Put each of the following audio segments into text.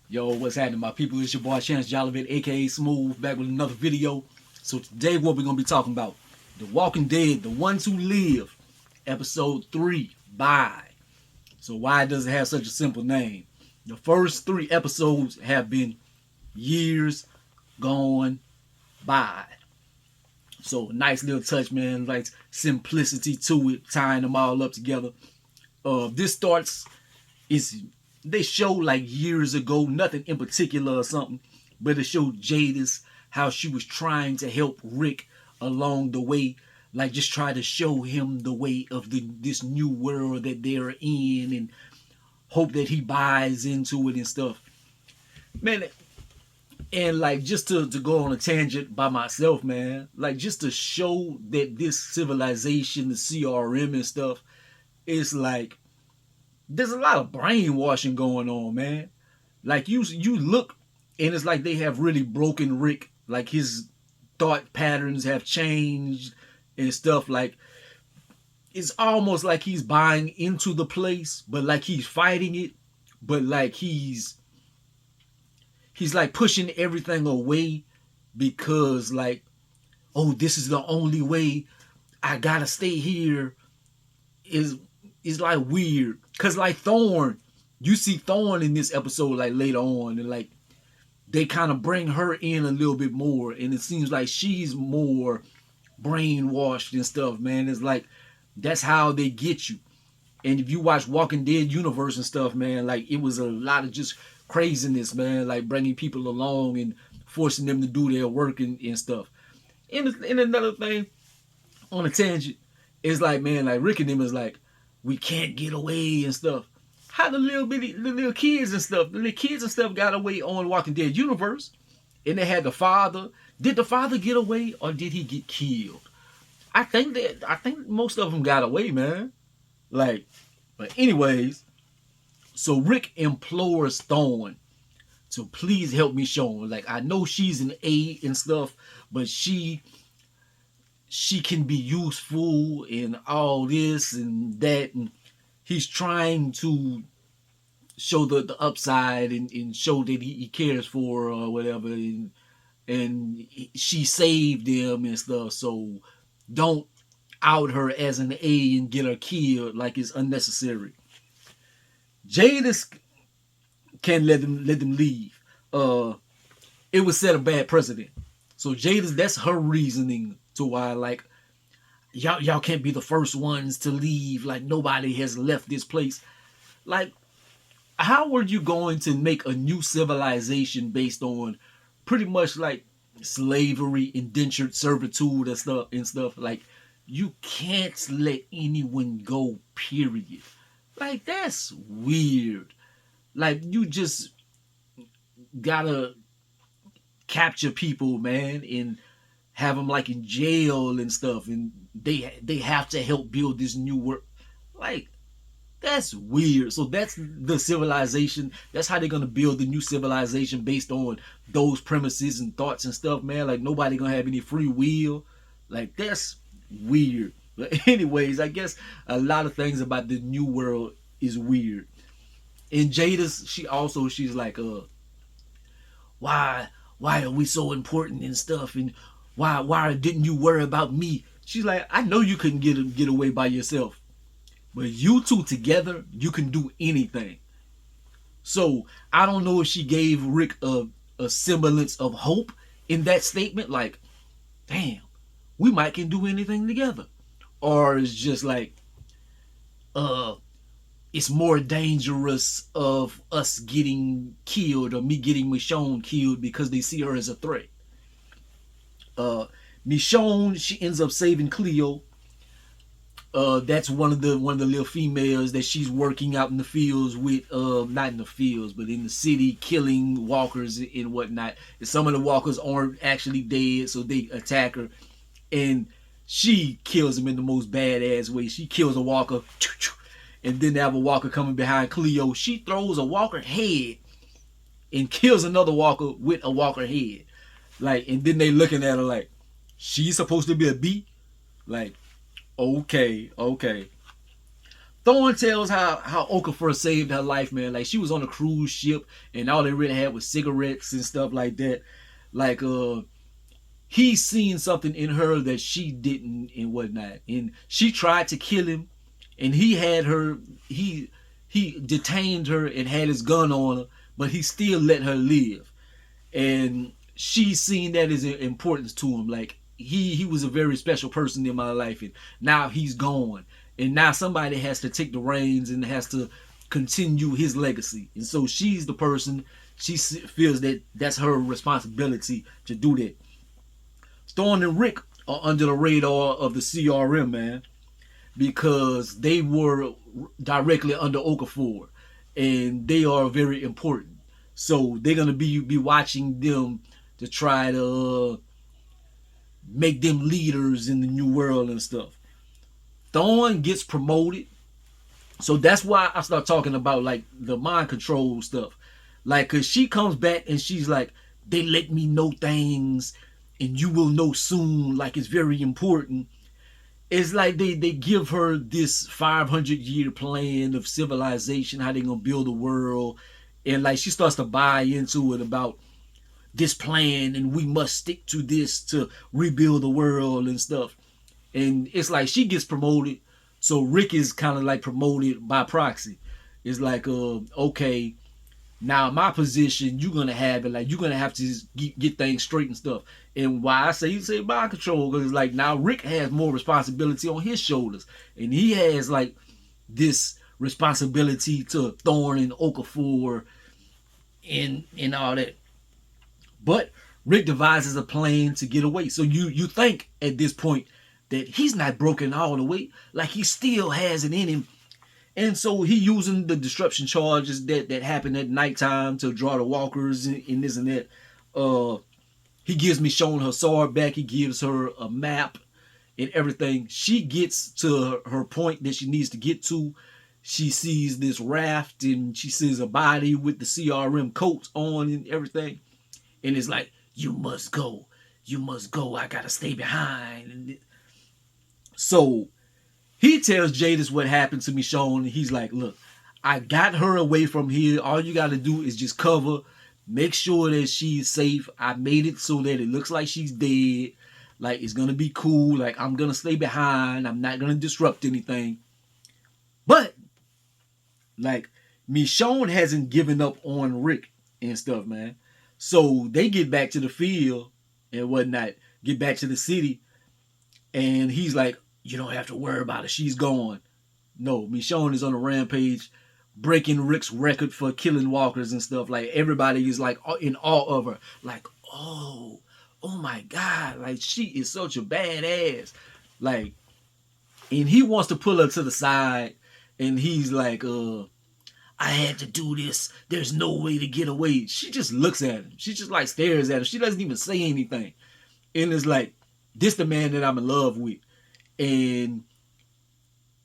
Yo, what's happening, my people? It's your boy Chance Jollivet, aka Smooth, back with another video. So today, what we're gonna be talking about: The Walking Dead, The Ones Who Live, Episode 3. Bye. So why does it have such a simple name? The first 3 episodes have been years gone by. So nice little touch, man. Like simplicity to it, tying them all up together. This starts is they show like years ago, nothing in particular or something, but it showed Jadis how she was trying to help Rick along the way, like just try to show him the way of this new world that they're in, and hope that he buys into it and stuff. Man, and like just to go on a tangent by myself, man, like just to show that this civilization, the CRM and stuff, is like there's a lot of brainwashing going on, man. Like you look and it's like they have really broken Rick. Like his thought patterns have changed and stuff. Like it's almost like he's buying into the place, but like he's fighting it, but like he's like pushing everything away because like, oh, this is the only way. I gotta stay here. Is like weird. Cause like Thorn, you see Thorn in this episode like later on, and like they kind of bring her in a little bit more, and it seems like she's more brainwashed and stuff, man. It's like that's how they get you. And if you watch Walking Dead universe and stuff, man, like it was a lot of just craziness, man, like bringing people along and forcing them to do their work and stuff. And another thing on a tangent is like, man, like Rick and them is like, we can't get away and stuff. How the little kids and stuff, the little kids and stuff got away on Walking Dead universe, and they had the father. Did the father get away or did he get killed? I think most of them got away, man. Like, but anyways, so Rick implores Thorn to please help Michonne. Like, I know she's an A and stuff, but she can be useful in all this and that, and he's trying to show the upside and show that he cares for her or whatever, and she saved him and stuff, so don't out her as an A and get her killed like it's unnecessary. Jadis can't let them leave. It would set a bad precedent. So Jadis, that's her reasoning to why like y'all can't be the first ones to leave. Like nobody has left this place. Like how are you going to make a new civilization based on pretty much like slavery, indentured servitude and stuff? Like you can't let anyone go, period. Like that's weird. Like you just gotta capture people, man, and have them like in jail and stuff, and they have to help build this new world. Like that's weird. So that's the civilization. That's how they're gonna build the new civilization based on those premises and thoughts and stuff, man. Like nobody gonna have any free will. Like that's weird. But anyways, I guess a lot of things about the new world is weird. And Jada's she's like, why are we so important and stuff, and why didn't you worry about me? She's like, I know you couldn't get away by yourself, but you two together, you can do anything. So I don't know if she gave Rick a semblance of hope in that statement, like, damn, we might can do anything together, or it's just like, it's more dangerous of us getting killed or me getting Michonne killed because they see her as a threat. Michonne, she ends up saving Cleo. That's one of the little females that she's working out in the fields with. Not in the fields, but in the city, killing walkers and whatnot. And some of the walkers aren't actually dead, so they attack her, and she kills them in the most badass way. She kills a walker, and then they have a walker coming behind Cleo. She throws a walker head and kills another walker with a walker head. Like, and then they looking at her like, she's supposed to be a B? Like, okay. Thorne tells how Okafor saved her life, man. Like she was on a cruise ship and all they really had was cigarettes and stuff like that. Like he seen something in her that she didn't and whatnot. And she tried to kill him and he had her he detained her and had his gun on her, but he still let her live. And she seen that as importance to him. Like he was a very special person in my life, and now he's gone, and now somebody has to take the reins and has to continue his legacy. And so she's the person. She feels that that's her responsibility to do that. Thorne and Rick are under the radar of the CRM, man, because they were directly under Okafor, and they are very important. So they're gonna be watching them to try to make them leaders in the new world and stuff. Thorne gets promoted, so that's why I start talking about like the mind control stuff. Like, cause she comes back and she's like, they let me know things, and you will know soon. Like it's very important. It's like they give her this 500-year plan of civilization, how they gonna build a world, and like she starts to buy into it about this plan, and we must stick to this to rebuild the world and stuff. And it's like she gets promoted, so Rick is kind of like promoted by proxy. It's like, okay, now my position, you're gonna have it. Like you're gonna have to get things straight and stuff. And why I say you say mind control, because it's like now Rick has more responsibility on his shoulders, and he has like this responsibility to Thorne and Okafor and all that. But Rick devises a plan to get away. So you think at this point that he's not broken all the way, like he still has it in him. And so he using the disruption charges that happen at nighttime to draw the walkers and this and that. He gives Michonne her sword back. He gives her a map and everything. She gets to her point that she needs to get to. She sees this raft and she sees a body with the CRM coats on and everything. And it's like, you must go. You must go. I gotta stay behind. And so he tells Jadis what happened to Michonne. And he's like, look, I got her away from here. All you gotta do is just cover. Make sure that she's safe. I made it so that it looks like she's dead. Like, it's gonna be cool. Like, I'm gonna stay behind. I'm not gonna disrupt anything. But, like, Michonne hasn't given up on Rick and stuff, man. So they get back to the field and whatnot, get back to the city, and he's like, you don't have to worry about it. She's gone. No, Michonne is on a rampage, breaking Rick's record for killing walkers and stuff. Like, everybody is like in awe of her. Like, oh my God. Like, she is such a badass. Like, and he wants to pull her to the side, and he's like, I had to do this. There's no way to get away. She just looks at him. She just like stares at him. She doesn't even say anything. And it's like, this the man that I'm in love with. And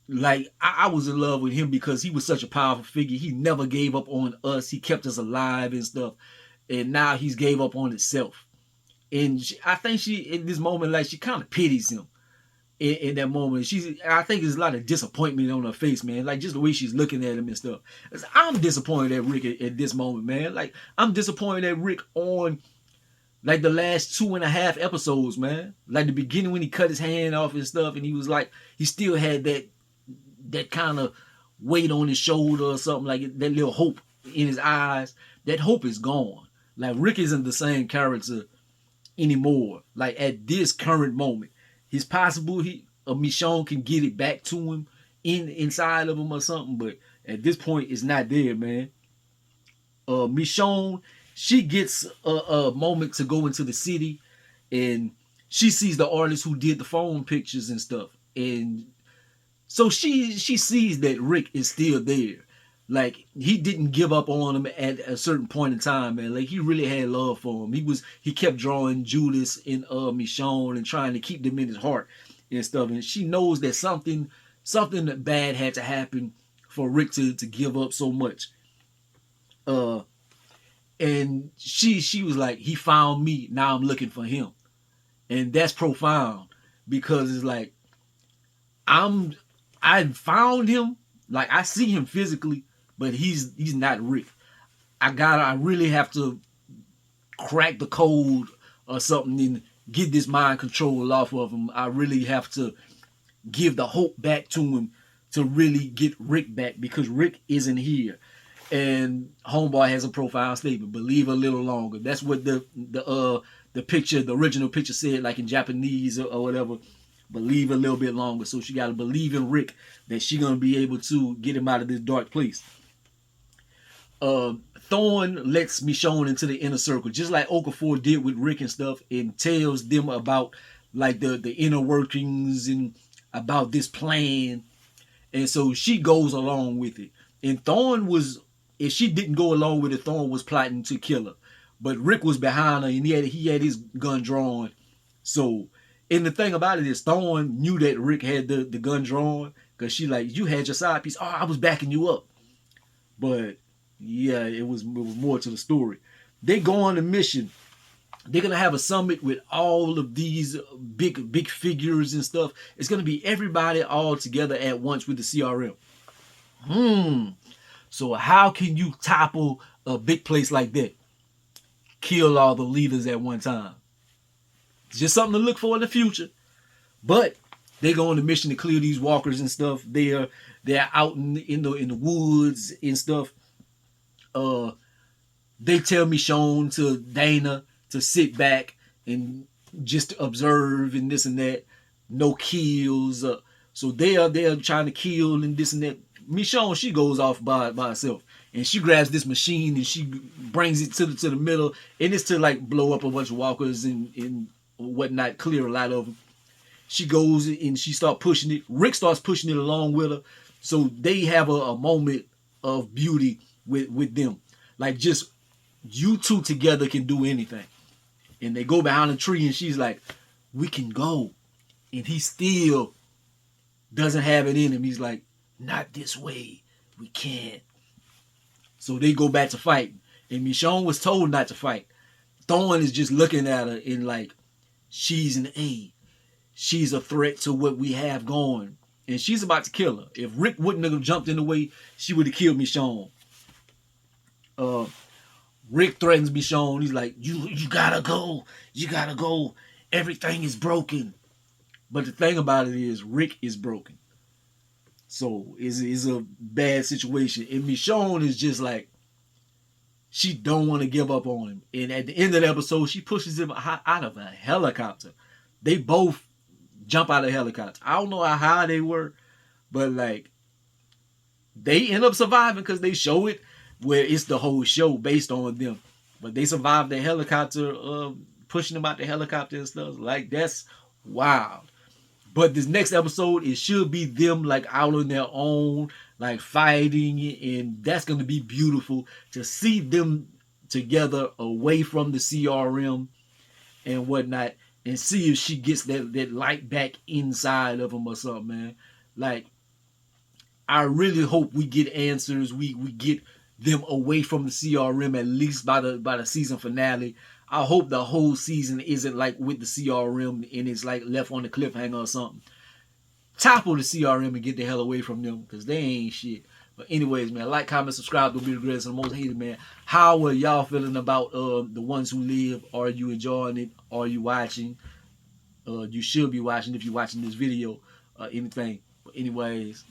like, I was in love with him because he was such a powerful figure. He never gave up on us. He kept us alive and stuff. And now he's gave up on himself. And I think she, in this moment, like she kind of pities him. In that moment, I think there's a lot of disappointment on her face, man. Like just the way she's looking at him and stuff. I'm disappointed at Rick at this moment, man. Like I'm disappointed at Rick on like the last 2.5 episodes, man. Like the beginning when he cut his hand off and stuff, and he was like, he still had that kind of weight on his shoulder or something, like that little hope in his eyes. That hope is gone. Like Rick isn't the same character anymore. Like at this current moment. It's possible Michonne can get it back to him inside of him or something, but at this point, it's not there, man. Michonne, she gets a moment to go into the city, and she sees the artist who did the phone pictures and stuff, and so she sees that Rick is still there. Like he didn't give up on him at a certain point in time, man. Like he really had love for him. He kept drawing Judas and Michonne and trying to keep them in his heart and stuff. And she knows that something bad had to happen for Rick to give up so much. And she was like, he found me, now I'm looking for him. And that's profound because it's like I found him. Like I see him physically, but he's not Rick. I really have to crack the code or something and get this mind control off of him. I really have to give the hope back to him to really get Rick back because Rick isn't here. And Homeboy has a profound statement: believe a little longer. That's what the picture, the original picture said, like in Japanese or whatever. Believe a little bit longer. So she got to believe in Rick that she gonna be able to get him out of this dark place. Thorn lets Michonne into the inner circle, just like Okafor did with Rick and stuff, and tells them about like the inner workings and about this plan. And so she goes along with it. And Thorn was, if she didn't go along with it, Thorn was plotting to kill her. But Rick was behind her, and he had his gun drawn. So, and the thing about it is, Thorn knew that Rick had the gun drawn because she like, you had your side piece. Oh, I was backing you up. But yeah, it was more to the story. They go on a mission. They're gonna have a summit with all of these big figures and stuff. It's gonna be everybody all together at once with the CRM. So how can you topple a big place like that? Kill all the leaders at one time. It's just something to look for in the future. But they go on a mission to clear these walkers and stuff. They're out in the woods and stuff. They tell Michonne to Dana to sit back and just observe and this and that. No kills. So they are trying to kill and this and that. Michonne, she goes off by herself. And she grabs this machine and she brings it to the middle. And it's to like blow up a bunch of walkers and whatnot, clear a lot of them. She goes and she starts pushing it. Rick starts pushing it along with her. So they have a moment of beauty with them. Like just you two together can do anything. And they go behind a tree and she's like, we can go. And he still doesn't have it in him. He's like, not this way. We can't. So they go back to fighting. And Michonne was told not to fight. Thorn is just looking at her and like, she's an A. She's a threat to what we have going. And she's about to kill her. If Rick wouldn't have jumped in the way, she would have killed Michonne. Rick threatens Michonne. He's like, you gotta go. You gotta go. Everything is broken. But the thing about it is, Rick is broken. So it's a bad situation. And Michonne is just like, she don't want to give up on him. And at the end of the episode, she pushes him out of a helicopter. They both jump out of the helicopter. I don't know how high they were, but like, they end up surviving because they show it where it's the whole show based on them. But they survived the helicopter, pushing them out the helicopter and stuff. Like, that's wild. But this next episode, it should be them like out on their own, like fighting, and that's going to be beautiful to see them together away from the CRM and whatnot, and see if she gets that light back inside of them or something, man. Like, I really hope we get answers. We get them away from the CRM at least by the season finale. I hope the whole season isn't like with the CRM and it's like left on the cliffhanger or something. Topple the CRM and get the hell away from them because they ain't shit. But anyways, man, like, comment, subscribe. Don't be the greatest and the most hated, man. How are y'all feeling about the ones who live? Are you enjoying it? Are you watching? You should be watching if you're watching this video or anything. But anyways,